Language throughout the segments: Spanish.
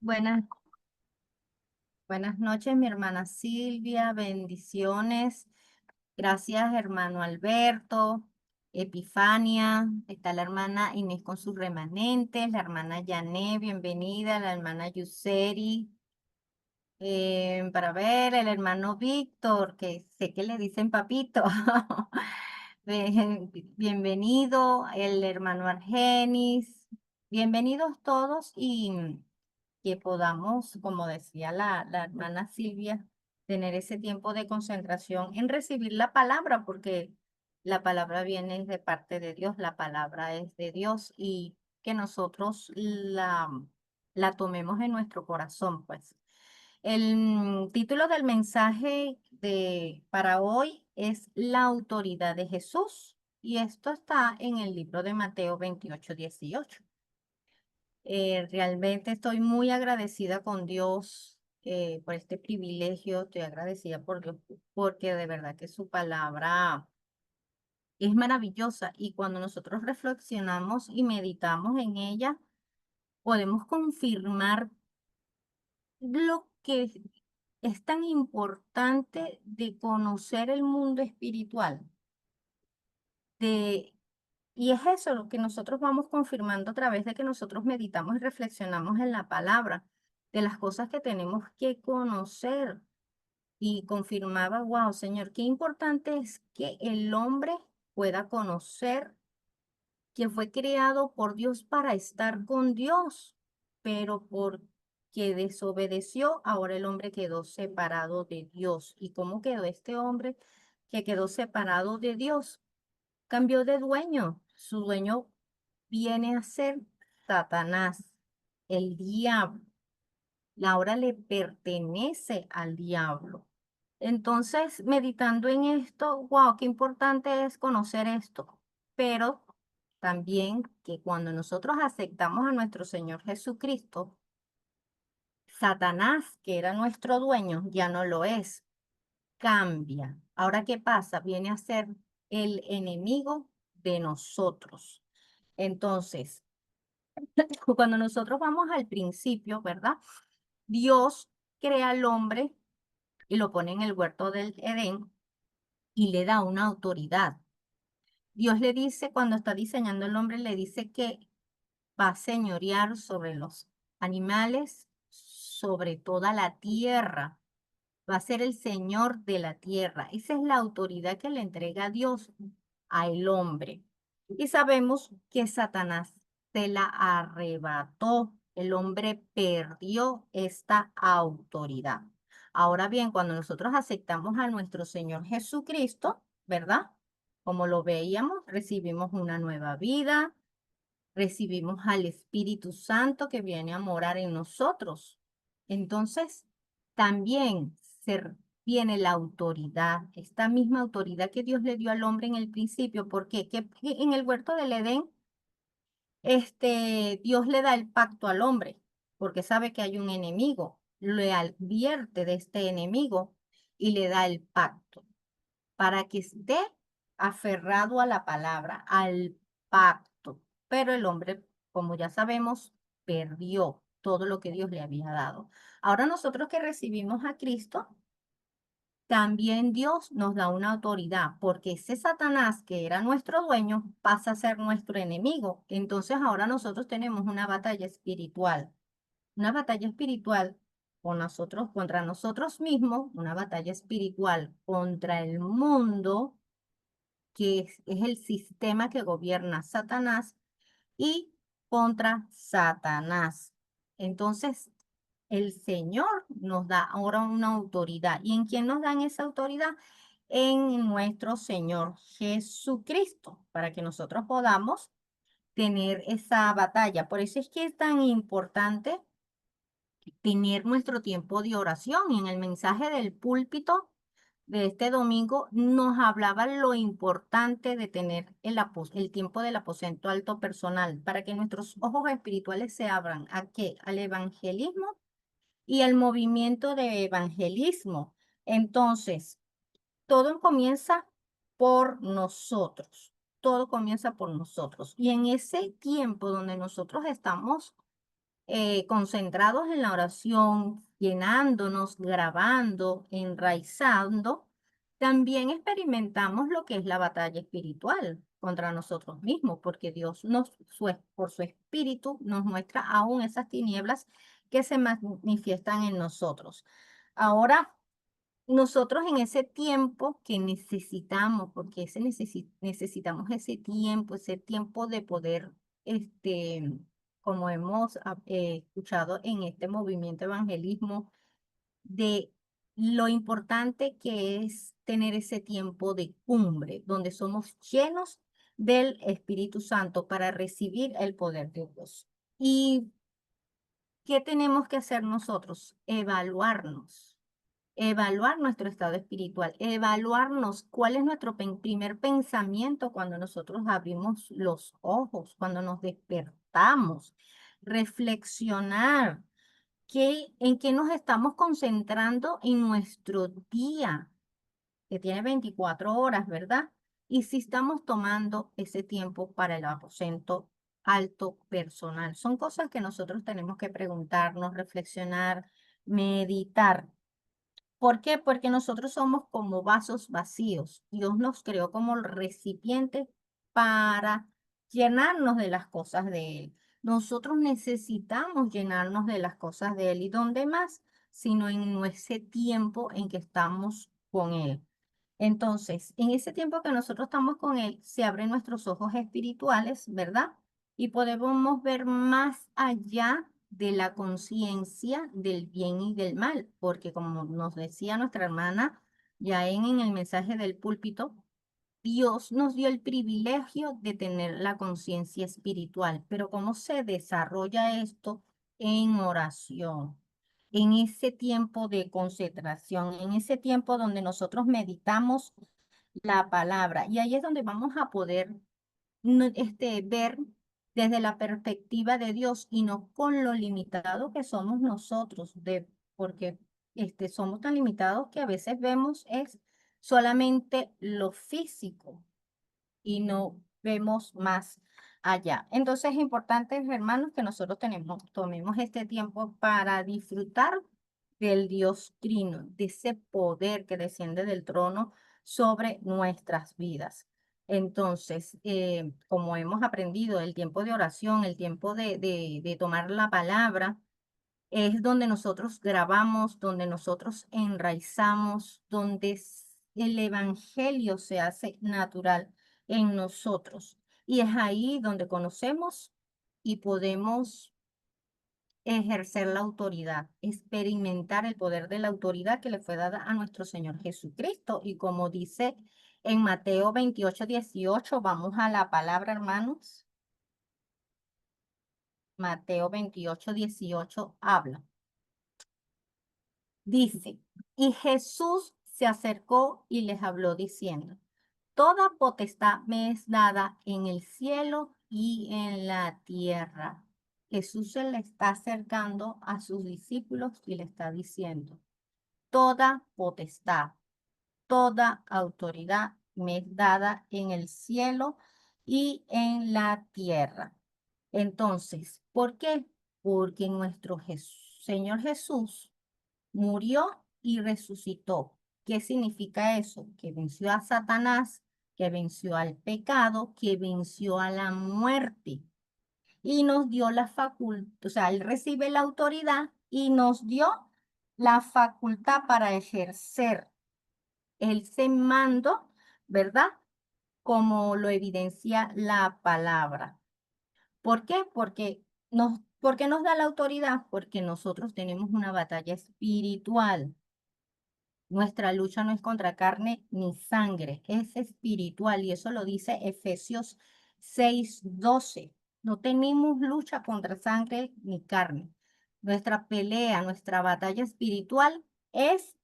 Buenas, buenas noches, mi hermana Silvia, bendiciones. Gracias, hermano Alberto, Epifania. Está la hermana Inés con sus remanentes, la hermana Yané, bienvenida, la hermana Yuseri. Para ver, el hermano Víctor, que sé que le dicen papito. Bienvenido, el hermano Argenis. Bienvenidos todos y que podamos, como decía la hermana Silvia, tener ese tiempo de concentración en recibir la palabra, porque la palabra viene de parte de Dios, la palabra es de Dios y que nosotros la tomemos en nuestro corazón, pues. El título del mensaje para hoy es La autoridad de Jesús y esto está en el libro de Mateo 28:18. Realmente estoy muy agradecida con Dios por este privilegio, estoy agradecida por Dios porque de verdad que su palabra es maravillosa y cuando nosotros reflexionamos y meditamos en ella, podemos confirmar lo que es tan importante de conocer el mundo espiritual. De, y es eso lo que nosotros vamos confirmando a través de que nosotros meditamos y reflexionamos en la palabra, de las cosas que tenemos que conocer. Y confirmaba, wow, Señor, qué importante es que el hombre pueda conocer que fue creado por Dios para estar con Dios, pero porque desobedeció, ahora el hombre quedó separado de Dios. ¿Y cómo quedó este hombre que quedó separado de Dios? Cambió de dueño. Su dueño viene a ser Satanás, el diablo. Ahora le pertenece al diablo. Entonces, meditando en esto, wow, qué importante es conocer esto. Pero también que cuando nosotros aceptamos a nuestro Señor Jesucristo, Satanás, que era nuestro dueño, ya no lo es, cambia. Ahora, ¿qué pasa? Viene a ser el enemigo de nosotros. Entonces, cuando nosotros vamos al principio, ¿verdad? Dios crea al hombre y lo pone en el huerto del Edén y le da una autoridad. Dios le dice, cuando está diseñando el hombre, le dice que va a señorear sobre los animales, sobre toda la tierra. Va a ser el Señor de la tierra. Esa es la autoridad que le entrega Dios al hombre. Y sabemos que Satanás se la arrebató. El hombre perdió esta autoridad. Ahora bien, cuando nosotros aceptamos a nuestro Señor Jesucristo, ¿verdad? Como lo veíamos, recibimos una nueva vida, recibimos al Espíritu Santo que viene a morar en nosotros. Entonces, también viene la autoridad, esta misma autoridad que Dios le dio al hombre en el principio, porque que en el huerto del Edén, Dios le da el pacto al hombre, porque sabe que hay un enemigo, le advierte de este enemigo y le da el pacto para que esté aferrado a la palabra, al pacto. Pero el hombre, como ya sabemos, perdió todo lo que Dios le había dado. Ahora nosotros que recibimos a Cristo, también Dios nos da una autoridad, porque ese Satanás que era nuestro dueño pasa a ser nuestro enemigo. Entonces ahora nosotros tenemos una batalla espiritual con nosotros, contra nosotros mismos, una batalla espiritual contra el mundo que es el sistema que gobierna Satanás, y contra Satanás. Entonces, el Señor nos da ahora una autoridad. ¿Y en quién nos dan esa autoridad? En nuestro Señor Jesucristo, para que nosotros podamos tener esa batalla. Por eso es que es tan importante tener nuestro tiempo de oración. Y en el mensaje del púlpito de este domingo nos hablaba lo importante de tener el tiempo del aposento alto personal para que nuestros ojos espirituales se abran ¿a qué? Al evangelismo y al movimiento de evangelismo. Entonces, todo comienza por nosotros. Todo comienza por nosotros. Y en ese tiempo donde nosotros estamos concentrados en la oración, llenándonos, grabando, enraizando, también experimentamos lo que es la batalla espiritual contra nosotros mismos, porque Dios por su espíritu nos muestra aún esas tinieblas que se manifiestan en nosotros. Ahora, nosotros en ese tiempo que necesitamos, porque necesitamos ese tiempo de poder, como hemos escuchado en este movimiento evangelismo, de lo importante que es tener ese tiempo de cumbre, donde somos llenos del Espíritu Santo para recibir el poder de Dios. ¿Y qué tenemos que hacer nosotros? Evaluar nuestro estado espiritual, evaluarnos cuál es nuestro primer pensamiento cuando nosotros abrimos los ojos, cuando nos despertamos, reflexionar en qué nos estamos concentrando en nuestro día, que tiene 24 horas, ¿verdad? Y si estamos tomando ese tiempo para el aposento alto personal. Son cosas que nosotros tenemos que preguntarnos, reflexionar, meditar. ¿Por qué? Porque nosotros somos como vasos vacíos. Dios nos creó como recipientes para llenarnos de las cosas de Él. Nosotros necesitamos llenarnos de las cosas de Él. ¿Y dónde más? Sino en ese tiempo en que estamos con Él. Entonces, en ese tiempo que nosotros estamos con Él, se abren nuestros ojos espirituales, ¿verdad? Y podemos ver más allá de la conciencia del bien y del mal, porque como nos decía nuestra hermana ya en el mensaje del púlpito, Dios nos dio el privilegio de tener la conciencia espiritual, pero ¿cómo se desarrolla esto? En oración, en ese tiempo de concentración, en ese tiempo donde nosotros meditamos la palabra. Y ahí es donde vamos a poder ver desde la perspectiva de Dios y no con lo limitado que somos nosotros, porque somos tan limitados que a veces vemos es solamente lo físico y no vemos más allá. Entonces es importante, hermanos, que nosotros tomemos este tiempo para disfrutar del Dios Trino, de ese poder que desciende del trono sobre nuestras vidas. Entonces, como hemos aprendido, el tiempo de oración, el tiempo de tomar la palabra, es donde nosotros grabamos, donde nosotros enraizamos, donde el evangelio se hace natural en nosotros. Y es ahí donde conocemos y podemos ejercer la autoridad, experimentar el poder de la autoridad que le fue dada a nuestro Señor Jesucristo. Y como dice en Mateo 28:18, vamos a la palabra, hermanos. Mateo 28:18 habla. Dice, y Jesús se acercó y les habló diciendo, toda potestad me es dada en el cielo y en la tierra. Jesús se le está acercando a sus discípulos y le está diciendo, toda potestad, toda autoridad me es dada en el cielo y en la tierra. Entonces, ¿por qué? Porque nuestro Señor Jesús murió y resucitó. ¿Qué significa eso? Que venció a Satanás, que venció al pecado, que venció a la muerte y nos dio la facultad, o sea, él recibe la autoridad y nos dio la facultad para ejercer ese mando, ¿verdad? Como lo evidencia la palabra. ¿Por qué? Porque nos da la autoridad, porque nosotros tenemos una batalla espiritual. Nuestra lucha no es contra carne ni sangre, es espiritual y eso lo dice Efesios 6:12. No tenemos lucha contra sangre ni carne. Nuestra pelea, nuestra batalla espiritual es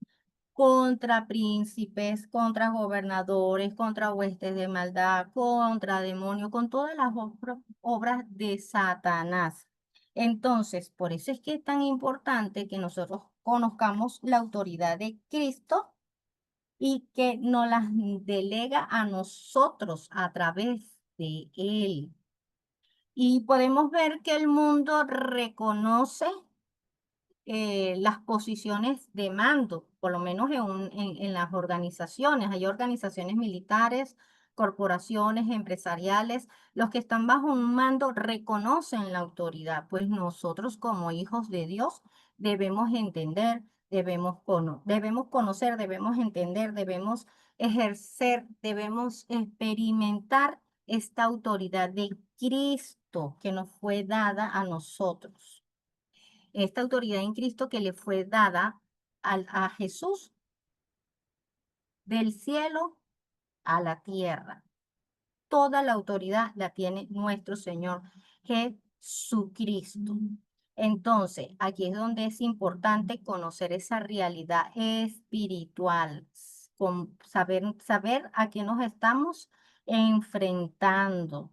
contra príncipes, contra gobernadores, contra huestes de maldad, contra demonios, con todas las obras de Satanás. Entonces, por eso es que es tan importante que nosotros conozcamos la autoridad de Cristo y que nos las delega a nosotros a través de Él. Y podemos ver que el mundo reconoce las posiciones de mando, por lo menos en las organizaciones. Hay organizaciones militares, corporaciones, empresariales. Los que están bajo un mando reconocen la autoridad, pues nosotros como hijos de Dios debemos entender, debemos conocer, debemos entender, debemos ejercer, debemos experimentar esta autoridad de Cristo que nos fue dada a nosotros, esta autoridad en Cristo que le fue dada a Jesús del cielo a la tierra. Toda la autoridad la tiene nuestro Señor Jesucristo. Entonces, aquí es donde es importante conocer esa realidad espiritual, con saber a qué nos estamos enfrentando.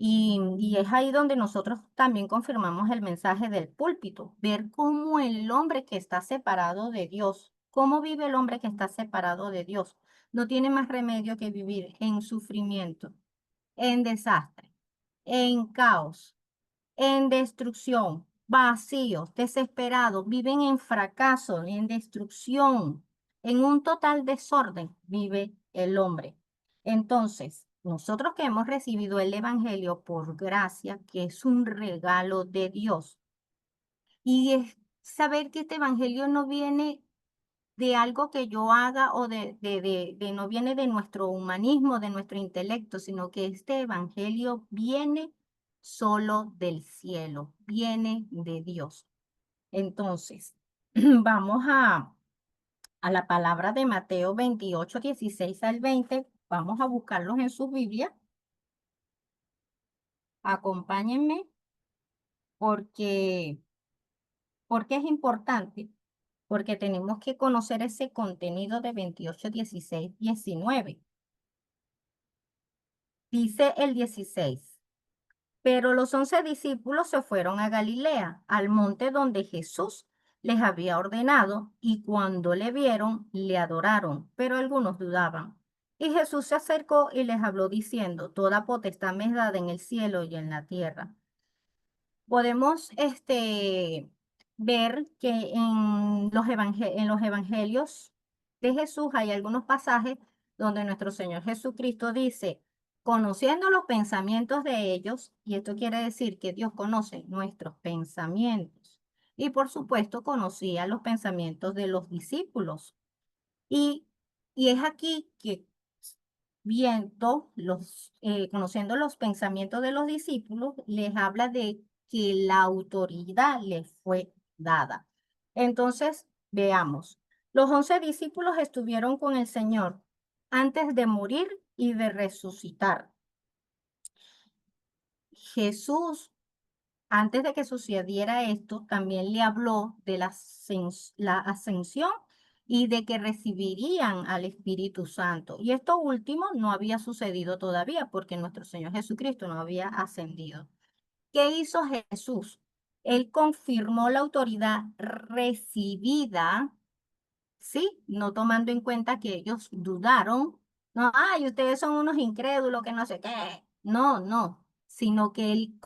Y es ahí donde nosotros también confirmamos el mensaje del púlpito, ver cómo el hombre que está separado de Dios, cómo vive el hombre que está separado de Dios, no tiene más remedio que vivir en sufrimiento, en desastre, en caos, en destrucción, vacíos, desesperados, viven en fracaso, en destrucción, en un total desorden vive el hombre. Entonces, nosotros que hemos recibido el Evangelio por gracia, que es un regalo de Dios, y es saber que este Evangelio no viene de algo que yo haga o no viene de nuestro humanismo, de nuestro intelecto, sino que este evangelio viene solo del cielo, viene de Dios. Entonces, vamos a la palabra de Mateo 28, 16 al 20. Vamos a buscarlos en su Biblia. Acompáñenme porque, porque es importante, porque tenemos que conocer ese contenido de 28, 16, 19. Dice el 16: pero los 11 discípulos se fueron a Galilea, al monte donde Jesús les había ordenado, y cuando le vieron, le adoraron, pero algunos dudaban. Y Jesús se acercó y les habló diciendo: toda potestad me es dada en el cielo y en la tierra. Podemos ver que en los evangelios de Jesús hay algunos pasajes donde nuestro Señor Jesucristo dice, conociendo los pensamientos de ellos, y esto quiere decir que Dios conoce nuestros pensamientos. Y por supuesto conocía los pensamientos de los discípulos. Y, y es aquí que conociendo los pensamientos de los discípulos, les habla de que la autoridad les fue dada. Entonces, veamos, los 11 discípulos estuvieron con el Señor antes de morir y de resucitar. Jesús, antes de que sucediera esto, también le habló de la ascensión y de que recibirían al Espíritu Santo. Y esto último no había sucedido todavía porque nuestro Señor Jesucristo no había ascendido. ¿Qué hizo Jesús? Él confirmó la autoridad recibida, ¿sí? No tomando en cuenta que ellos dudaron. No, ay, ustedes son unos incrédulos que no sé qué. No, no, sino que él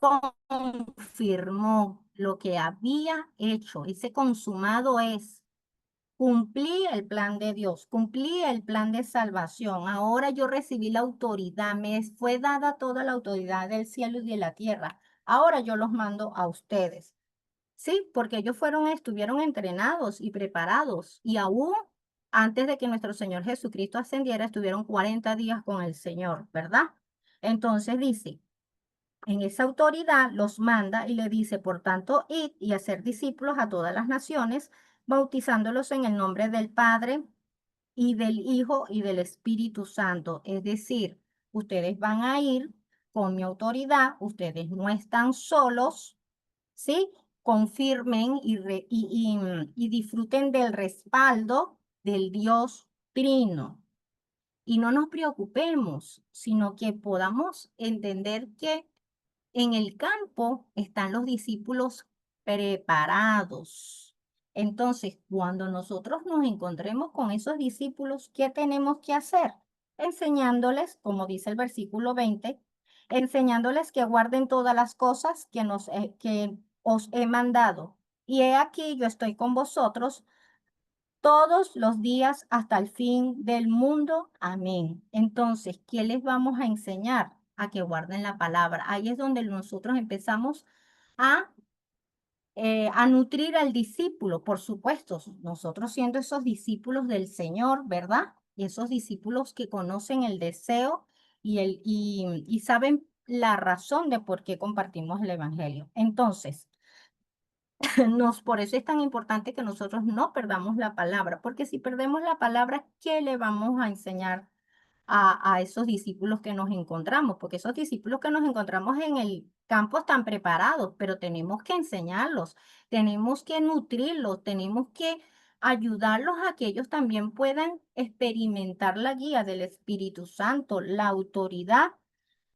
confirmó lo que había hecho. Ese consumado es, cumplí el plan de Dios, cumplí el plan de salvación. Ahora yo recibí la autoridad, me fue dada toda la autoridad del cielo y de la tierra. Ahora yo los mando a ustedes. Sí, porque ellos estuvieron entrenados y preparados, y aún antes de que nuestro Señor Jesucristo ascendiera, estuvieron 40 días con el Señor, ¿verdad? Entonces dice, en esa autoridad los manda y le dice: por tanto, id y hacer discípulos a todas las naciones, bautizándolos en el nombre del Padre y del Hijo y del Espíritu Santo. Es decir, ustedes van a ir con mi autoridad, ustedes no están solos, ¿sí? Confirmen y disfruten del respaldo del Dios Trino. Y no nos preocupemos, sino que podamos entender que en el campo están los discípulos preparados. Entonces, cuando nosotros nos encontremos con esos discípulos, ¿qué tenemos que hacer? Enseñándoles, como dice el versículo 20, enseñándoles que guarden todas las cosas que os he mandado. Y he aquí, yo estoy con vosotros todos los días hasta el fin del mundo. Amén. Entonces, ¿qué les vamos a enseñar? A que guarden la palabra. Ahí es donde nosotros empezamos a a nutrir al discípulo, por supuesto, nosotros siendo esos discípulos del Señor, ¿verdad? Y esos discípulos que conocen el deseo y saben la razón de por qué compartimos el Evangelio. Entonces, por eso es tan importante que nosotros no perdamos la palabra, porque si perdemos la palabra, ¿qué le vamos a enseñar a esos discípulos que nos encontramos? Porque esos discípulos que nos encontramos en el campo están preparados, pero tenemos que enseñarlos, tenemos que nutrirlos, tenemos que ayudarlos a que ellos también puedan experimentar la guía del Espíritu Santo, la autoridad,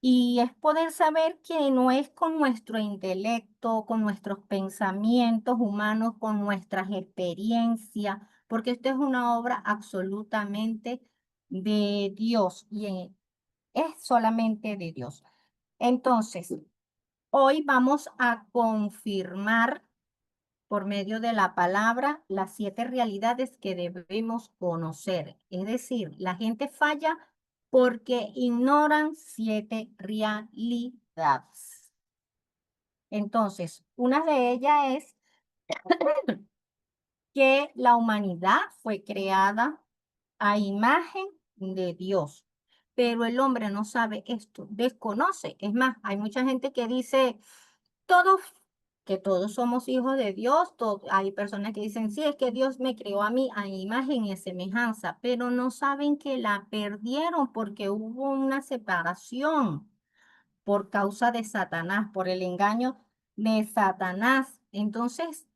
y es poder saber que no es con nuestro intelecto, con nuestros pensamientos humanos, con nuestras experiencias, porque esto es una obra absolutamente de Dios y es solamente de Dios. Entonces, hoy vamos a confirmar por medio de la palabra las 7 realidades que debemos conocer. Es decir, la gente falla porque ignoran 7 realidades. Entonces, una de ellas es que la humanidad fue creada a imagen de Dios, pero el hombre no sabe esto, desconoce. Es más, hay mucha gente que dice, todos, que todos somos hijos de Dios. Hay personas que dicen, sí, es que Dios me creó a mí a imagen y semejanza, pero no saben que la perdieron porque hubo una separación por causa de Satanás, por el engaño de Satanás. Entonces,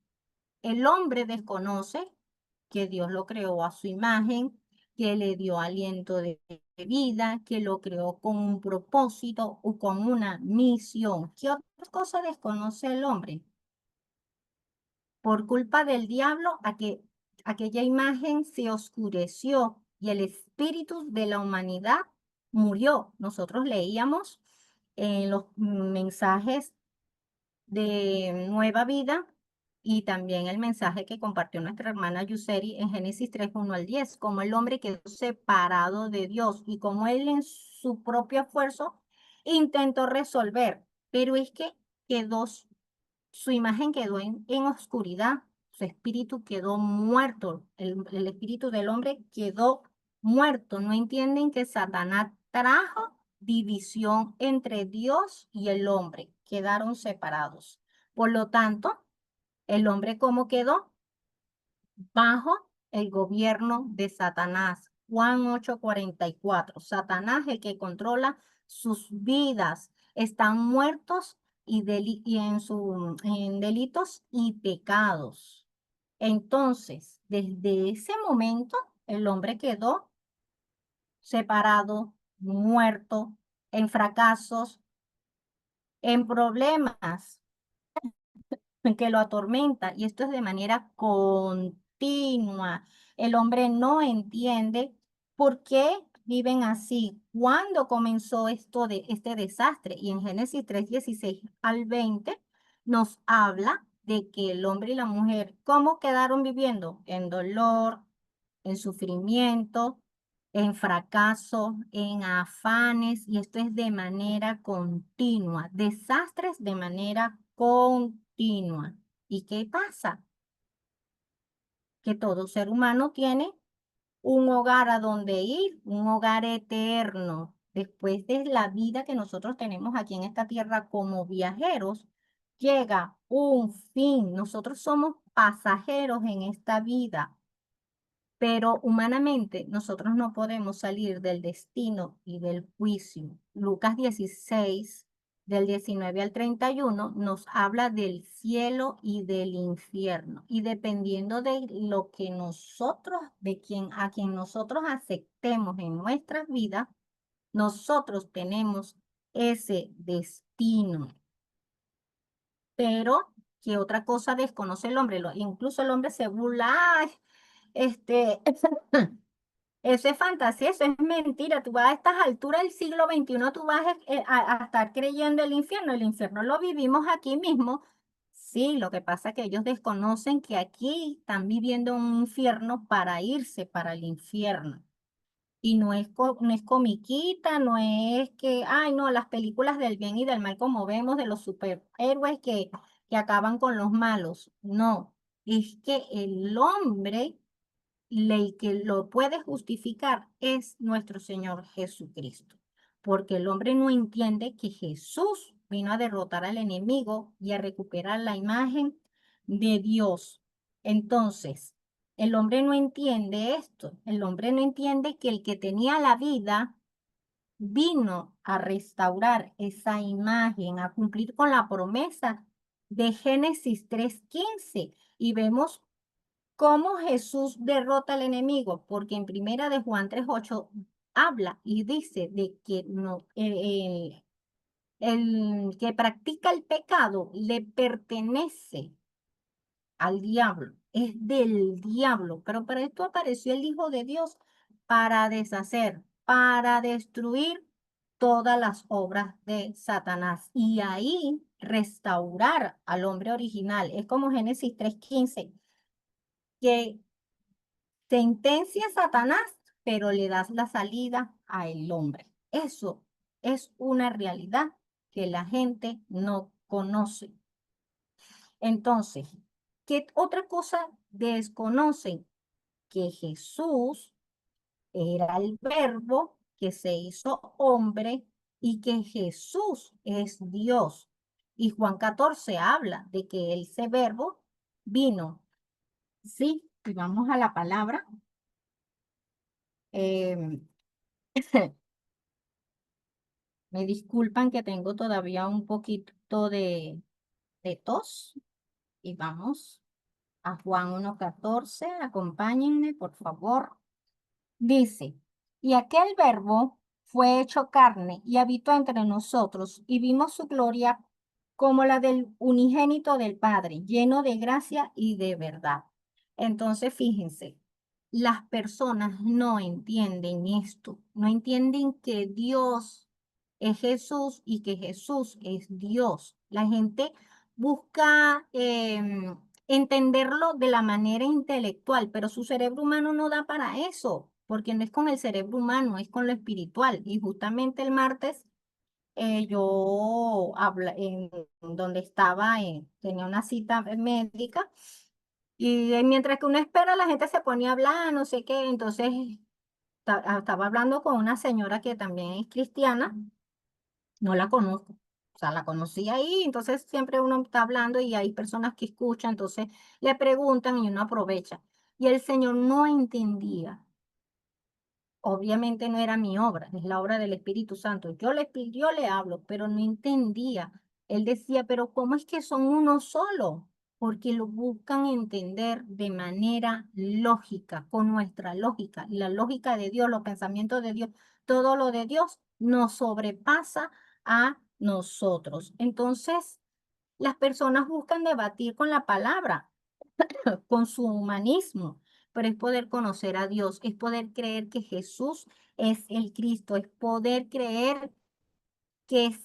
el hombre desconoce que Dios lo creó a su imagen, que le dio aliento de vida, que lo creó con un propósito o con una misión. ¿Qué otra cosa desconoce el hombre? Por culpa del diablo, aquella imagen se oscureció y el espíritu de la humanidad murió. Nosotros leíamos en los mensajes de Nueva Vida y también el mensaje que compartió nuestra hermana Yuseri en Génesis 3:1 al 10, como el hombre quedó separado de Dios y como él en su propio esfuerzo intentó resolver, pero es que quedó, su imagen quedó en oscuridad, su espíritu quedó muerto, el espíritu del hombre quedó muerto. No entienden que Satanás trajo división entre Dios y el hombre, quedaron separados. Por lo tanto, el hombre, ¿cómo quedó? Bajo el gobierno de Satanás. Juan 8:44. Satanás, el que controla sus vidas, están muertos en delitos y pecados. Entonces, desde ese momento, el hombre quedó separado, muerto, en fracasos, en problemas que lo atormenta, y esto es de manera continua. El hombre no entiende por qué viven así. ¿Cuándo comenzó este desastre? Y en Génesis 3:16 al 20 nos habla de que el hombre y la mujer, ¿cómo quedaron viviendo? En dolor, en sufrimiento, en fracaso, en afanes, y esto es de manera continua, desastres de manera continua. ¿Y qué pasa? Que todo ser humano tiene un hogar a donde ir, un hogar eterno. Después de la vida que nosotros tenemos aquí en esta tierra como viajeros, llega un fin. Nosotros somos pasajeros en esta vida. Pero humanamente nosotros no podemos salir del destino y del juicio. Lucas 16, del 19 al 31, nos habla del cielo y del infierno. Y dependiendo de lo que nosotros, a quien nosotros aceptemos en nuestras vidas, nosotros tenemos ese destino. Pero, ¿qué otra cosa desconoce el hombre? Incluso el hombre se burla, "Ay, este, Eso es fantasía, eso es mentira. Tú vas a estas alturas del siglo XXI, tú vas a estar creyendo el infierno. El infierno lo vivimos aquí mismo. Sí, lo que pasa es que ellos desconocen que aquí están viviendo un infierno para irse para el infierno. Y no es comiquita, no es que, ay, no, las películas del bien y del mal como vemos de los superhéroes que acaban con los malos. No, es que el hombre ley que lo puede justificar es nuestro Señor Jesucristo, porque el hombre no entiende que Jesús vino a derrotar al enemigo y a recuperar la imagen de Dios. Entonces, el hombre no entiende esto, el hombre no entiende que el que tenía la vida vino a restaurar esa imagen, a cumplir con la promesa de Génesis 3:15. Y vemos ¿cómo Jesús derrota al enemigo? Porque en primera de Juan 3:8 habla y dice de que no, el que practica el pecado le pertenece al diablo, es del diablo. Pero para esto apareció el Hijo de Dios para deshacer, para destruir todas las obras de Satanás y ahí restaurar al hombre original. Es como Génesis 3:15 que sentencia a Satanás, pero le das la salida al hombre. Eso es una realidad que la gente no conoce. Entonces, ¿qué otra cosa desconocen? Que Jesús era el verbo que se hizo hombre y que Jesús es Dios. Y Juan 14 habla de que ese verbo vino. Sí, y vamos a la palabra. em, Me disculpan que tengo todavía un poquito de tos y vamos a Juan 1:14. Acompáñenme, por favor. Dice, y aquel verbo fue hecho carne y habitó entre nosotros y vimos su gloria como la del unigénito del Padre, lleno de gracia y de verdad. Entonces, fíjense, las personas no entienden esto, no entienden que Dios es Jesús y que Jesús es Dios. La gente busca entenderlo de la manera intelectual, pero su cerebro humano no da para eso, porque no es con el cerebro humano, es con lo espiritual. Y justamente el martes yo en donde estaba, tenía una cita médica, y mientras que uno espera, la gente se ponía a hablar, no sé qué, entonces estaba hablando con una señora que también es cristiana, no la conozco. O sea, la conocí ahí, entonces siempre uno está hablando y hay personas que escuchan, entonces le preguntan y uno aprovecha. Y el Señor no entendía. Obviamente no era mi obra, es la obra del Espíritu Santo. Yo le hablo, pero no entendía. Él decía, pero ¿cómo es que son uno solo? Porque lo buscan entender de manera lógica, con nuestra lógica. Y la lógica de Dios, los pensamientos de Dios, todo lo de Dios nos sobrepasa a nosotros. Entonces, las personas buscan debatir con la palabra con su humanismo, pero es poder conocer a Dios, es poder creer que Jesús es el Cristo, es poder creer que,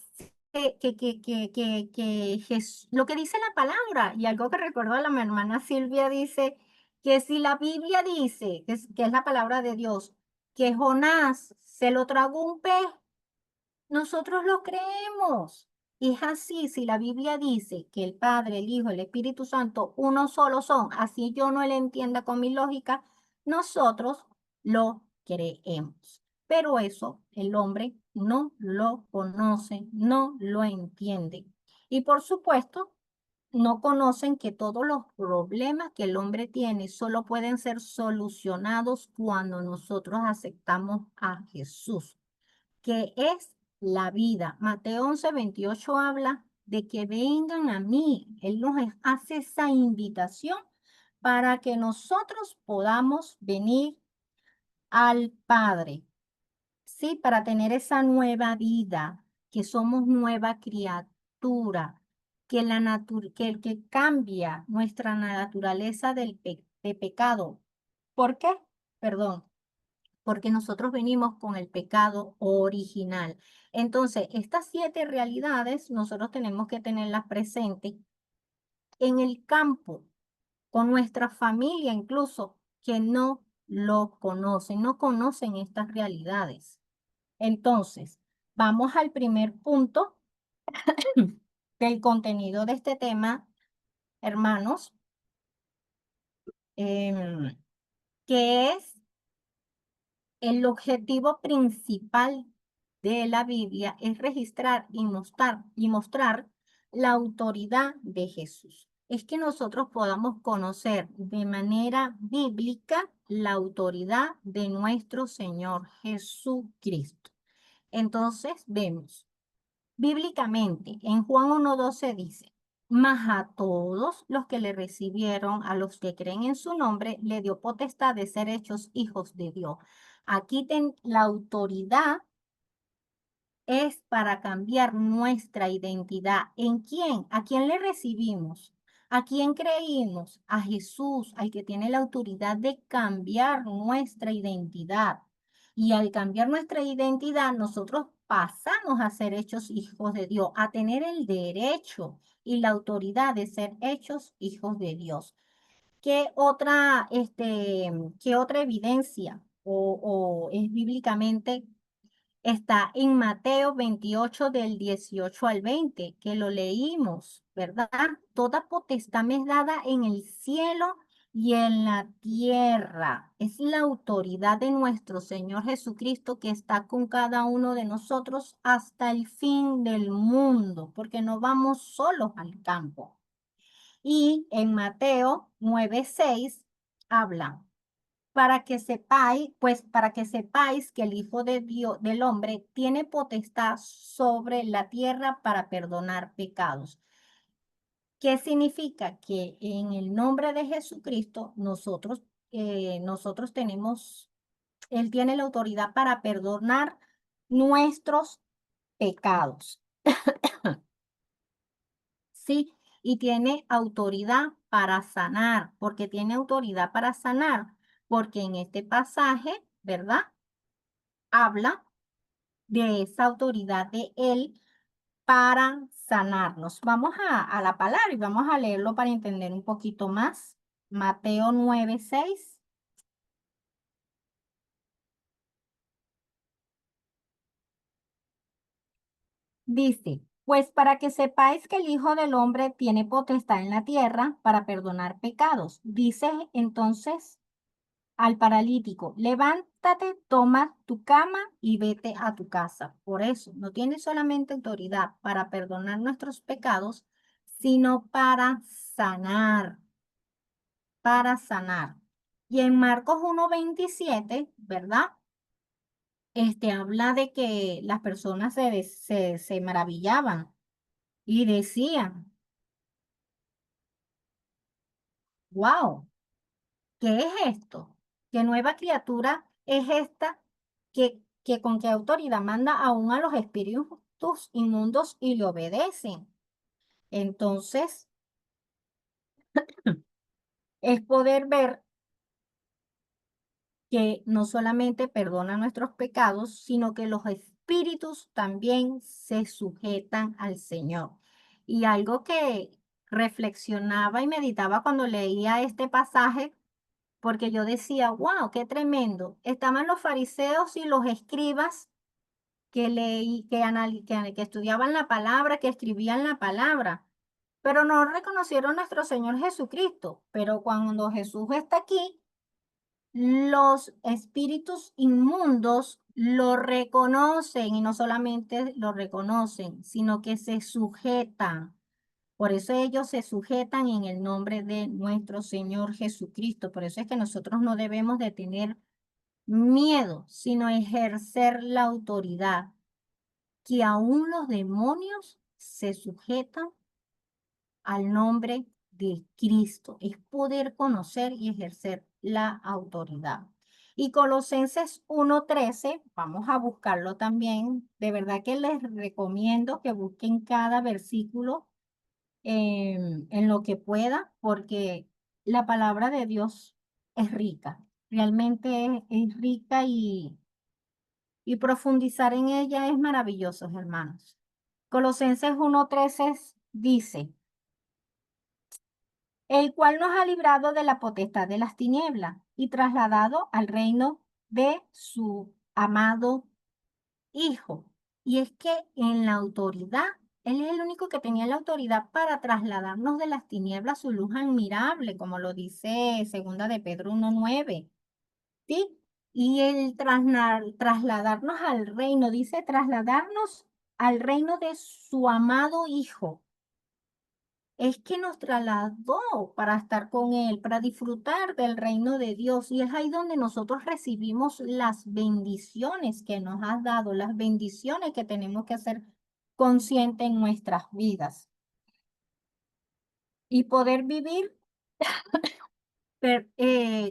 lo que dice la palabra, y algo que recuerdo a mi hermana Silvia dice, que si la Biblia dice, que es la palabra de Dios, que Jonás se lo tragó un pez, nosotros lo creemos. Y es así, si la Biblia dice que el Padre, el Hijo, el Espíritu Santo, uno solo son, así yo no lo entienda con mi lógica, nosotros lo creemos. Pero eso el hombre no lo conoce, no lo entiende. Y por supuesto, no conocen que todos los problemas que el hombre tiene solo pueden ser solucionados cuando nosotros aceptamos a Jesús que es la vida. Mateo 11:28 habla de que vengan a mí. Él nos hace esa invitación para que nosotros podamos venir al Padre, ¿sí? Para tener esa nueva vida, que somos nueva criatura, que el que cambia nuestra naturaleza de pecado. ¿Por qué? Perdón. porque nosotros venimos con el pecado original. Entonces, estas 7 realidades nosotros tenemos que tenerlas presentes en el campo, con nuestra familia incluso, que no lo conocen, no conocen estas realidades. Entonces, vamos al primer punto del contenido de este tema, hermanos, em, que es el objetivo principal de la Biblia es registrar y mostrar la autoridad de Jesús. Es que nosotros podamos conocer de manera bíblica la autoridad de nuestro Señor Jesucristo. Entonces, vemos bíblicamente, en Juan 1:12 dice, mas a todos los que le recibieron, a los que creen en su nombre, le dio potestad de ser hechos hijos de Dios. Aquí la autoridad es para cambiar nuestra identidad. ¿En quién? ¿A quién le recibimos? ¿A quién creímos? A Jesús, al que tiene la autoridad de cambiar nuestra identidad. Y al cambiar nuestra identidad, nosotros pasamos a ser hechos hijos de Dios, a tener el derecho y la autoridad de ser hechos hijos de Dios. ¿Qué otra evidencia o es bíblicamente? Está en Mateo 28 del 18 al 20, que lo leímos, ¿verdad? Toda potestad me es dada en el cielo y en la tierra. Es la autoridad de nuestro Señor Jesucristo que está con cada uno de nosotros hasta el fin del mundo, porque no vamos solos al campo. Y en Mateo 9:6 habla para que sepáis que el Hijo de Dios, del hombre, tiene potestad sobre la tierra para perdonar pecados. ¿Qué significa? Que en el nombre de Jesucristo nosotros Él tiene la autoridad para perdonar nuestros pecados, ¿sí? Y tiene autoridad para sanar, porque tiene autoridad para sanar, porque en este pasaje, ¿verdad? Habla de esa autoridad de Él para sanarnos. Vamos a la palabra y vamos a leerlo para entender un poquito más. Mateo 9:6 dice, pues para que sepáis que el Hijo del Hombre tiene potestad en la tierra para perdonar pecados. Dice entonces al paralítico, levántate, toma tu cama y vete a tu casa. Por eso, no tiene solamente autoridad para perdonar nuestros pecados, sino para sanar. Y en Marcos 1:27, ¿verdad? Habla de que las personas se maravillaban y decían, wow, ¿qué es esto? ¿Qué nueva criatura es esta que con qué autoridad manda aún a los espíritus inmundos y le obedecen? Entonces, es poder ver que no solamente perdona nuestros pecados, sino que los espíritus también se sujetan al Señor. Y algo que reflexionaba y meditaba cuando leía este pasaje, porque yo decía, wow, qué tremendo. Estaban los fariseos y los escribas que leí, que estudiaban la palabra, que escribían la palabra, pero no reconocieron a nuestro Señor Jesucristo. Pero cuando Jesús está aquí, los espíritus inmundos lo reconocen y no solamente lo reconocen, sino que se sujetan. Por eso ellos se sujetan en el nombre de nuestro Señor Jesucristo. Por eso es que nosotros no debemos de tener miedo, sino ejercer la autoridad, que aún los demonios se sujetan al nombre de Cristo. Es poder conocer y ejercer la autoridad. Y Colosenses 1:13, vamos a buscarlo también. De verdad que les recomiendo que busquen cada versículo en lo que pueda, porque la palabra de Dios es rica. Realmente es rica y profundizar en ella es maravilloso, hermanos. Colosenses 1:13 dice, el cual nos ha librado de la potestad de las tinieblas y trasladado al reino de su amado Hijo. Y es que en la autoridad, Él es el único que tenía la autoridad para trasladarnos de las tinieblas a su luz admirable, como lo dice segunda de Pedro 1:9. ¿Sí? Y el trasladarnos al reino, dice trasladarnos al reino de su amado Hijo. Es que nos trasladó para estar con Él, para disfrutar del reino de Dios. Y es ahí donde nosotros recibimos las bendiciones que nos has dado, las bendiciones que tenemos que hacer conscientes en nuestras vidas y poder vivir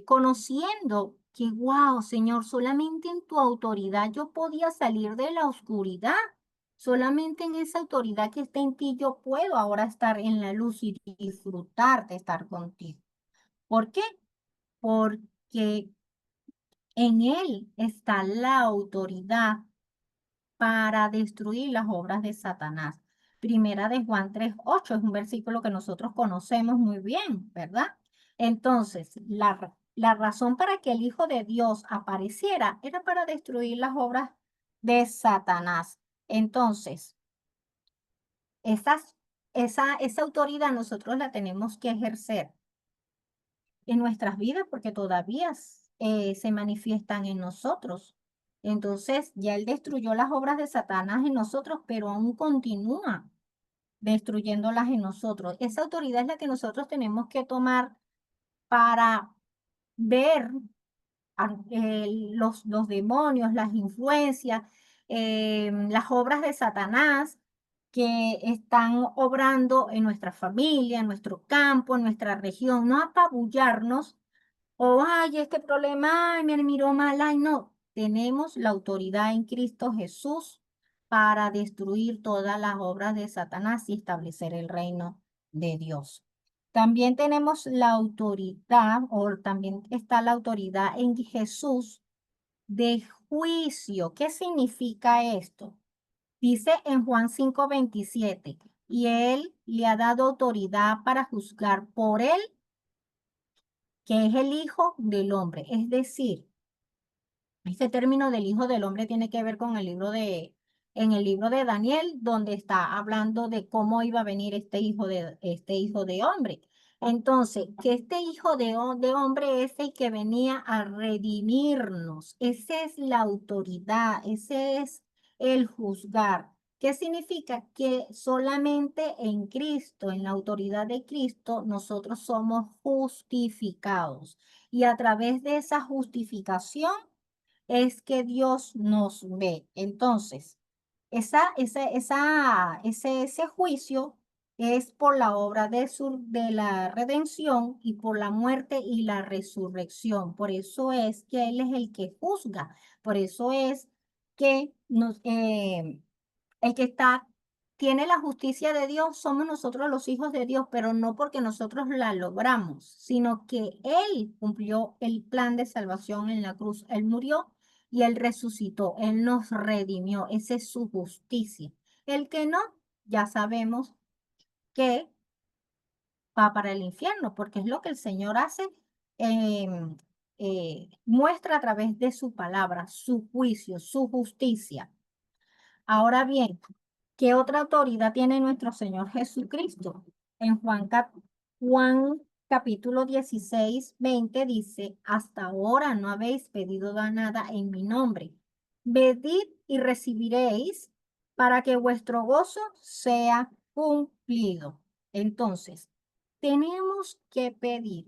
conociendo que, wow, Señor, solamente en tu autoridad yo podía salir de la oscuridad. Solamente en esa autoridad que está en ti yo puedo ahora estar en la luz y disfrutar de estar contigo. ¿Por qué? Porque en Él está la autoridad para destruir las obras de Satanás. Primera de Juan 3:8 es un versículo que nosotros conocemos muy bien, ¿verdad? Entonces, la razón para que el Hijo de Dios apareciera era para destruir las obras de Satanás. Entonces, esa autoridad nosotros la tenemos que ejercer en nuestras vidas porque todavía se manifiestan en nosotros. Entonces, ya Él destruyó las obras de Satanás en nosotros, pero aún continúa destruyéndolas en nosotros. Esa autoridad es la que nosotros tenemos que tomar para ver los demonios, las influencias, las obras de Satanás que están obrando en nuestra familia, en nuestro campo, en nuestra región. No apabullarnos o, ay, este problema, ay, me miró mal, ay, no. Tenemos la autoridad en Cristo Jesús para destruir todas las obras de Satanás y establecer el reino de Dios. También tenemos la autoridad, o también está la autoridad en Jesús de juicio. ¿Qué significa esto? Dice en Juan 5:27, y Él le ha dado autoridad para juzgar por Él, que es el Hijo del Hombre. Es decir, este término del Hijo del Hombre tiene que ver con en el libro de Daniel, donde está hablando de cómo iba a venir este hijo de hombre. Entonces, que este hijo de hombre es el que venía a redimirnos. Esa es la autoridad, ese es el juzgar. ¿Qué significa? Que solamente en Cristo, en la autoridad de Cristo, nosotros somos justificados. Y a través de esa justificación, es que Dios nos ve. Entonces, ese juicio es por la obra de la redención y por la muerte y la resurrección. Por eso es que Él es el que juzga. Por eso es que el que tiene la justicia de Dios, somos nosotros los hijos de Dios, pero no porque nosotros la logramos, sino que Él cumplió el plan de salvación en la cruz. Él murió y Él resucitó. Él nos redimió. Esa es su justicia. El que no, ya sabemos que va para el infierno, porque es lo que el Señor hace, em, muestra a través de su palabra, su juicio, su justicia. Ahora bien, ¿qué otra autoridad tiene nuestro Señor Jesucristo? En Juan capítulo 16:20 dice, hasta ahora no habéis pedido nada en mi nombre. Pedid y recibiréis para que vuestro gozo sea cumplido. Entonces, tenemos que pedir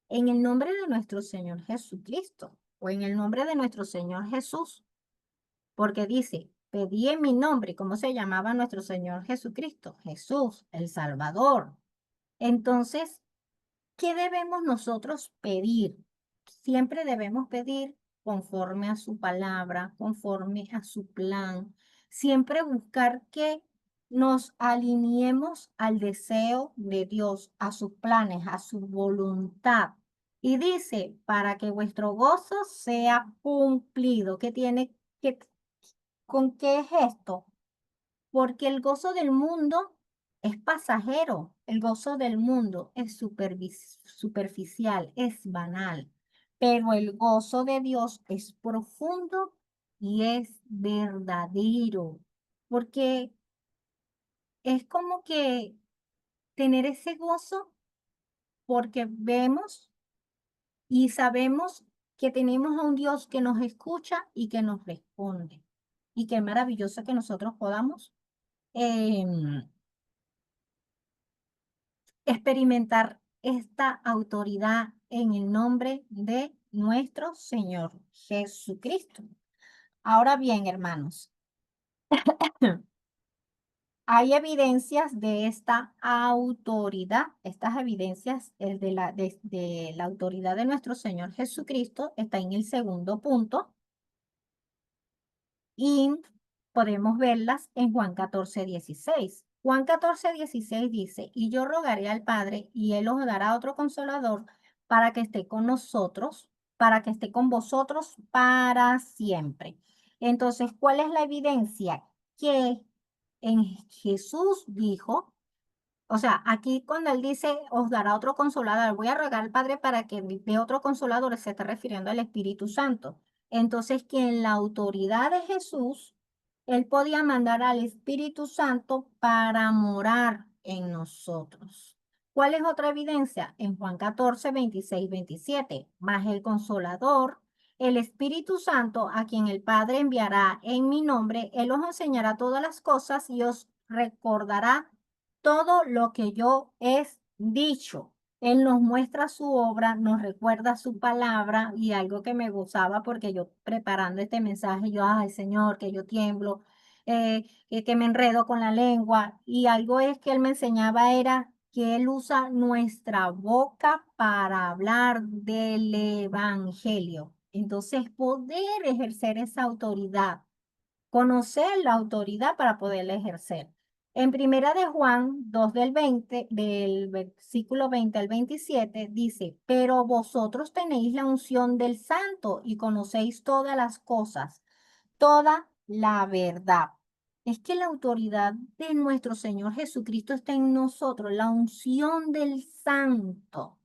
en el nombre de nuestro Señor Jesucristo o en el nombre de nuestro Señor Jesús. Porque dice, pedí en mi nombre, ¿cómo se llamaba nuestro Señor Jesucristo? Jesús, el Salvador. Entonces, ¿qué debemos nosotros pedir? Siempre debemos pedir conforme a su palabra, conforme a su plan. Siempre buscar que nos alineemos al deseo de Dios, a sus planes, a su voluntad. Y dice, para que vuestro gozo sea cumplido. ¿Qué tiene que, con qué es esto? Porque el gozo del mundo es pasajero, el gozo del mundo es superficial, es banal, pero el gozo de Dios es profundo y es verdadero, porque es como que tener ese gozo porque vemos y sabemos que tenemos a un Dios que nos escucha y que nos responde. Y qué maravilloso que nosotros podamos em, experimentar esta autoridad en el nombre de nuestro Señor Jesucristo. Ahora bien, hermanos, hay evidencias de esta autoridad. Estas evidencias de la autoridad de nuestro Señor Jesucristo está en el segundo punto y podemos verlas en Juan 14:16. Juan 14:16 dice, y yo rogaré al Padre y Él os dará otro consolador para que esté con nosotros, para que esté con vosotros para siempre. Entonces, ¿cuál es la evidencia? Que en Jesús dijo, o sea, aquí cuando él dice, os dará otro consolador, voy a rogar al Padre para que dé otro consolador, se está refiriendo al Espíritu Santo. Entonces, que en la autoridad de Jesús, él podía mandar al Espíritu Santo para morar en nosotros. ¿Cuál es otra evidencia? En Juan 14:26-27. Más el consolador, el Espíritu Santo, a quien el Padre enviará en mi nombre, él os enseñará todas las cosas y os recordará todo lo que yo he dicho. Él nos muestra su obra, nos recuerda su palabra y algo que me gozaba porque yo preparando este mensaje, yo, ay Señor, que yo tiemblo, que me enredo con la lengua y algo es que él me enseñaba era que él usa nuestra boca para hablar del evangelio. Entonces, poder ejercer esa autoridad, conocer la autoridad para poderla ejercer. En primera de Juan 2 del 20, del versículo 20 al 27, dice, pero vosotros tenéis la unción del Santo y conocéis todas las cosas, toda la verdad. Es que la autoridad de nuestro Señor Jesucristo está en nosotros, la unción del Santo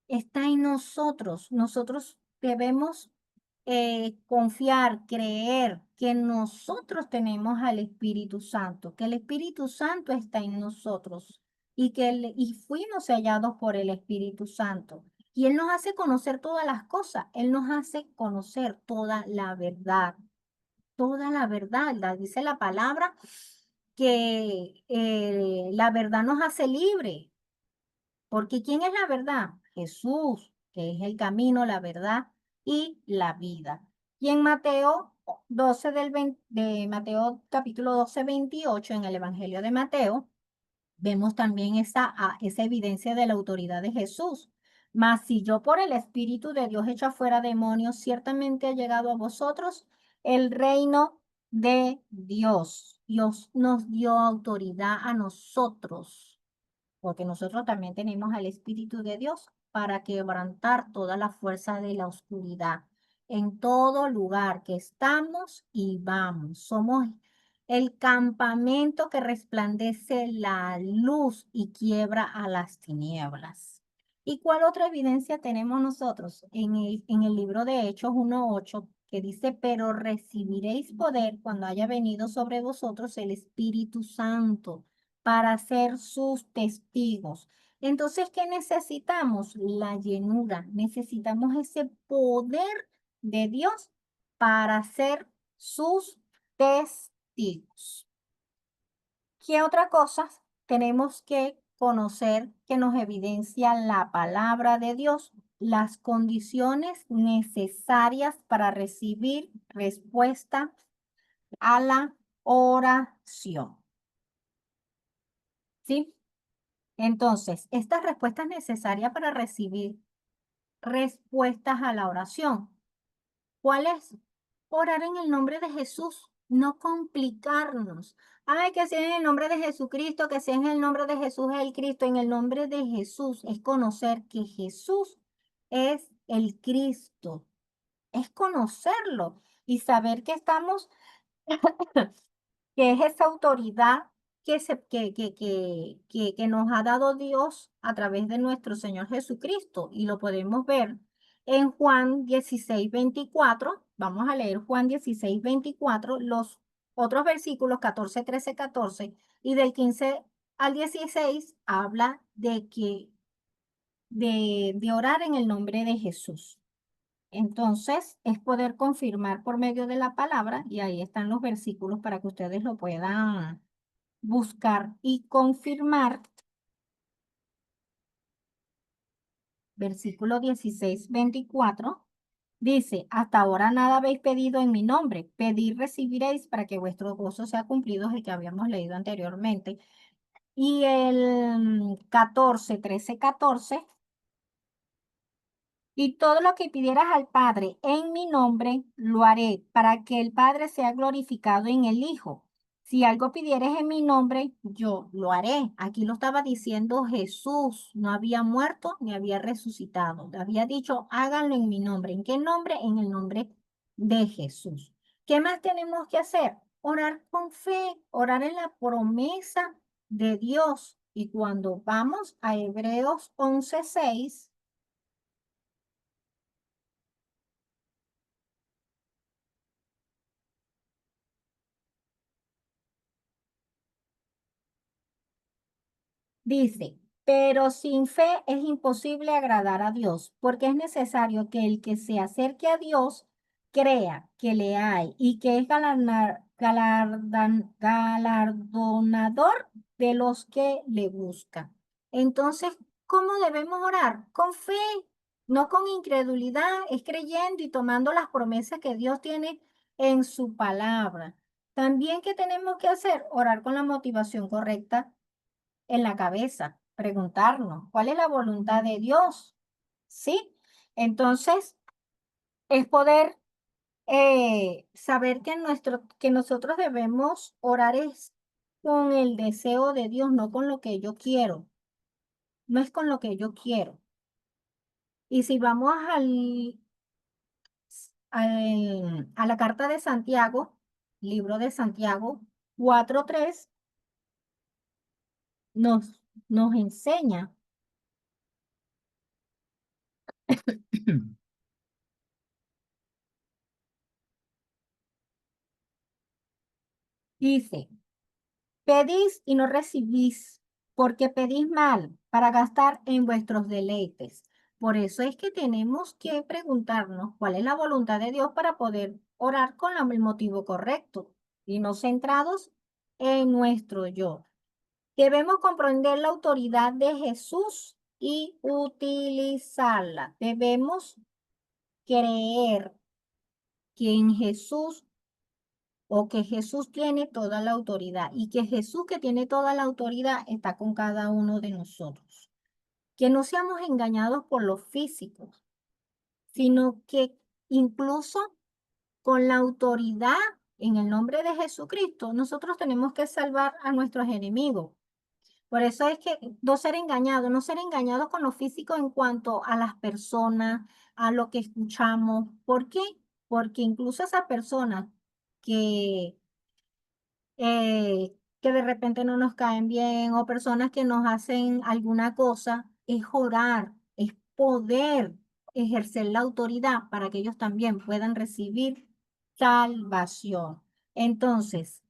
está en nosotros. Nosotros debemos confiar, creer que nosotros tenemos al Espíritu Santo, que el Espíritu Santo está en nosotros y fuimos sellados por el Espíritu Santo. Y Él nos hace conocer todas las cosas, Él nos hace conocer toda la verdad. Dice la palabra que la verdad nos hace libre. Porque ¿quién es la verdad? Jesús, que es el camino, la verdad y la vida. Y en Mateo 12 de Mateo capítulo 12:28 en el Evangelio de Mateo, vemos también esa evidencia de la autoridad de Jesús. Mas si yo por el Espíritu de Dios echo afuera demonios, ciertamente ha llegado a vosotros el reino de Dios. Dios nos dio autoridad a nosotros porque nosotros también tenemos al Espíritu de Dios para quebrantar toda la fuerza de la oscuridad en todo lugar que estamos y vamos. Somos el campamento que resplandece la luz y quiebra a las tinieblas. ¿Y cuál otra evidencia tenemos nosotros? En el libro de Hechos 1:8, que dice, pero recibiréis poder cuando haya venido sobre vosotros el Espíritu Santo para ser sus testigos. Entonces, ¿qué necesitamos? La llenura. Necesitamos ese poder de Dios para ser sus testigos. ¿Qué otra cosa tenemos que conocer que nos evidencia la palabra de Dios? Las condiciones necesarias para recibir respuesta a la oración. ¿Sí? Entonces, estas respuestas necesarias para recibir respuestas a la oración. ¿Cuál es? Orar en el nombre de Jesús, no complicarnos. Ay, que sea en el nombre de Jesucristo, que sea en el nombre de Jesús el Cristo, en el nombre de Jesús. Es conocer que Jesús es el Cristo, es conocerlo y saber que estamos, que es esa autoridad que nos ha dado Dios a través de nuestro Señor Jesucristo. Y lo podemos ver en Juan 16:24. Vamos a leer Juan 16:24, los otros versículos 14, 13, 14, y del 15 al 16 habla de orar en el nombre de Jesús. Entonces, es poder confirmar por medio de la palabra, y ahí están los versículos para que ustedes lo puedan buscar y confirmar. Versículo 16:24 dice: hasta ahora nada habéis pedido en mi nombre, pedid recibiréis para que vuestro gozo sea cumplido, el que habíamos leído anteriormente. Y el 14, 13, 14: y todo lo que pidieras al Padre en mi nombre, lo haré, para que el Padre sea glorificado en el Hijo. Si algo pidieres en mi nombre, yo lo haré. Aquí lo estaba diciendo Jesús. No había muerto ni había resucitado. Le había dicho, háganlo en mi nombre. ¿En qué nombre? En el nombre de Jesús. ¿Qué más tenemos que hacer? Orar con fe, orar en la promesa de Dios. Y cuando vamos a Hebreos 11:6, dice: pero sin fe es imposible agradar a Dios, porque es necesario que el que se acerque a Dios crea que le hay y que es galardonador de los que le buscan. Entonces, ¿cómo debemos orar? Con fe, no con incredulidad, es creyendo y tomando las promesas que Dios tiene en su palabra. También, ¿qué tenemos que hacer? Orar con la motivación correcta en la cabeza, preguntarnos, ¿cuál es la voluntad de Dios? ¿Sí? Entonces, es poder saber que, que nosotros debemos orar es con el deseo de Dios, no con lo que yo quiero, no es con lo que yo quiero. Y si vamos a la carta de Santiago, libro de Santiago 4:3, nos enseña. Dice: pedís y no recibís, porque pedís mal para gastar en vuestros deleites. Por eso es que tenemos que preguntarnos cuál es la voluntad de Dios para poder orar con el motivo correcto y no centrados en nuestro yo. Debemos comprender la autoridad de Jesús y utilizarla. Debemos creer que en Jesús, o que Jesús tiene toda la autoridad y que Jesús, que tiene toda la autoridad, está con cada uno de nosotros. Que no seamos engañados por los físicos, sino que incluso con la autoridad en el nombre de Jesucristo, nosotros tenemos que salvar a nuestros enemigos. Por eso es que no ser engañados con lo físico en cuanto a las personas, a lo que escuchamos. ¿Por qué? Porque incluso esas personas que que de repente no nos caen bien, o personas que nos hacen alguna cosa, es orar, es poder ejercer la autoridad para que ellos también puedan recibir salvación. Entonces,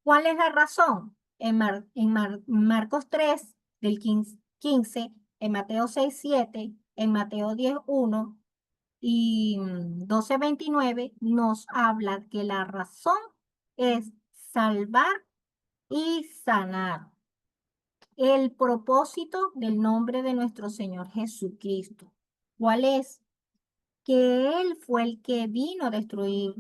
¿cuál es la razón? Marcos 3, del 15, en Mateo 6, 7, en Mateo 10, 1 y 12:29 nos habla que la razón es salvar y sanar. El propósito del nombre de nuestro Señor Jesucristo. ¿Cuál es? Que Él fue el que vino a destruir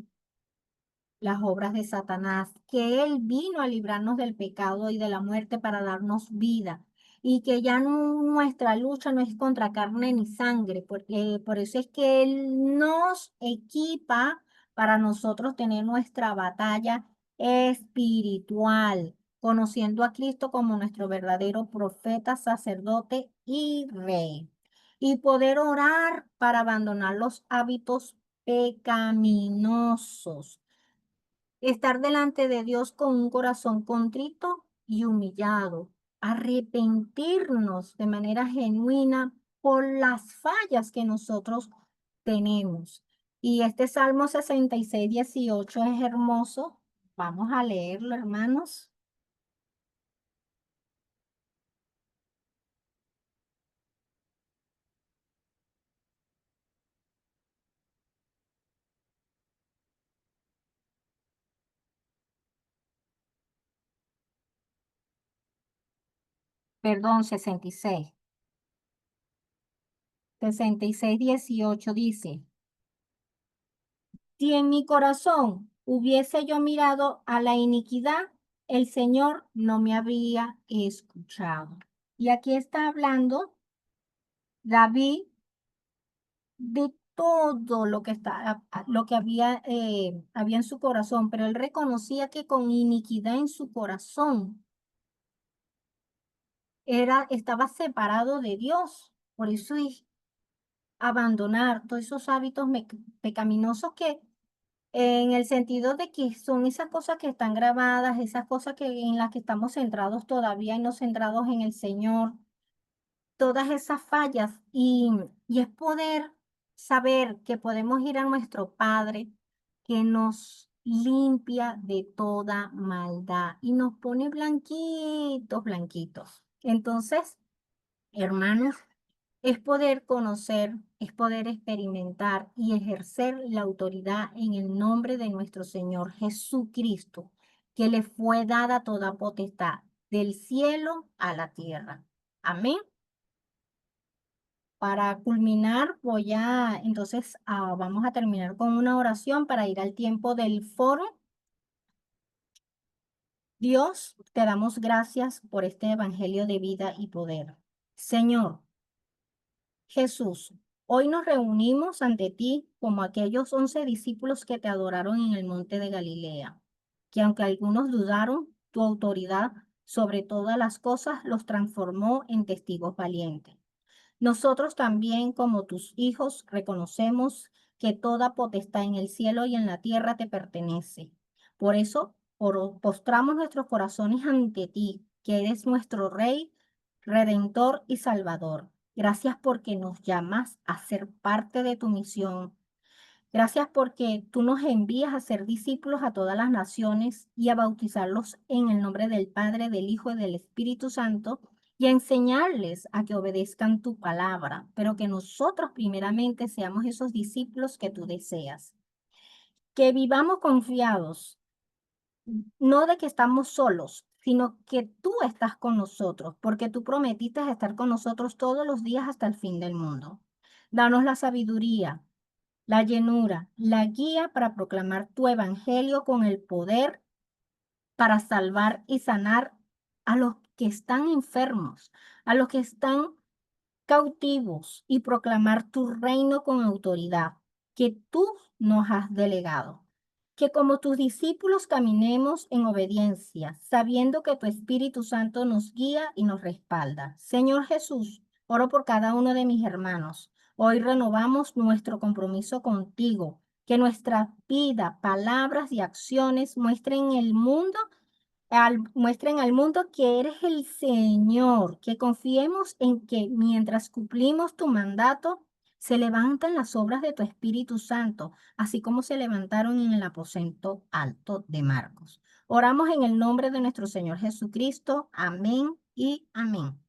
las obras de Satanás, que Él vino a librarnos del pecado y de la muerte para darnos vida, y que ya nuestra lucha no es contra carne ni sangre, porque por eso es que Él nos equipa para nosotros tener nuestra batalla espiritual, conociendo a Cristo como nuestro verdadero profeta, sacerdote y rey. y poder orar para abandonar los hábitos pecaminosos. Estar delante de Dios con un corazón contrito y humillado. Arrepentirnos de manera genuina por las fallas que nosotros tenemos. Y este Salmo 66:18 es hermoso. Vamos a leerlo, hermanos. Perdón, 66. 66:18 dice, si en mi corazón hubiese yo mirado a la iniquidad, el Señor no me habría escuchado. Y aquí está hablando David de todo lo que lo que había en su corazón, pero él reconocía que con iniquidad en su corazón estaba separado de Dios. Por eso es abandonar todos esos hábitos pecaminosos que en el sentido de que son esas cosas que están grabadas, esas cosas en las que estamos centrados todavía y no centrados en el Señor, todas esas fallas y es poder saber que podemos ir a nuestro Padre que nos limpia de toda maldad y nos pone blanquitos, blanquitos. Entonces, hermanos, es poder conocer, es poder experimentar y ejercer la autoridad en el nombre de nuestro Señor Jesucristo, que le fue dada toda potestad del cielo a la tierra. Amén. Para culminar, vamos a terminar con una oración para ir al tiempo del foro. Dios, te damos gracias por este evangelio de vida y poder. Señor, Jesús, hoy nos reunimos ante ti como aquellos 11 discípulos que te adoraron en el monte de Galilea, que aunque algunos dudaron, tu autoridad sobre todas las cosas los transformó en testigos valientes. Nosotros también, como tus hijos, reconocemos que toda potestad en el cielo y en la tierra te pertenece. Por eso, postramos nuestros corazones ante ti, que eres nuestro Rey, Redentor y Salvador. Gracias porque nos llamas a ser parte de tu misión. Gracias porque tú nos envías a ser discípulos a todas las naciones y a bautizarlos en el nombre del Padre, del Hijo y del Espíritu Santo y a enseñarles a que obedezcan tu palabra, pero que nosotros primeramente seamos esos discípulos que tú deseas. Que vivamos confiados, no de que estamos solos, sino que tú estás con nosotros, porque tú prometiste estar con nosotros todos los días hasta el fin del mundo. Danos la sabiduría, la llenura, la guía para proclamar tu evangelio con el poder para salvar y sanar a los que están enfermos, a los que están cautivos y proclamar tu reino con autoridad que tú nos has delegado. Que como tus discípulos caminemos en obediencia, sabiendo que tu Espíritu Santo nos guía y nos respalda. Señor Jesús, oro por cada uno de mis hermanos. Hoy renovamos nuestro compromiso contigo. Que nuestra vida, palabras y acciones muestren al mundo que eres el Señor, que confiemos en que mientras cumplimos tu mandato, se levantan las obras de tu Espíritu Santo, así como se levantaron en el aposento alto de Marcos. Oramos en el nombre de nuestro Señor Jesucristo. Amén y amén.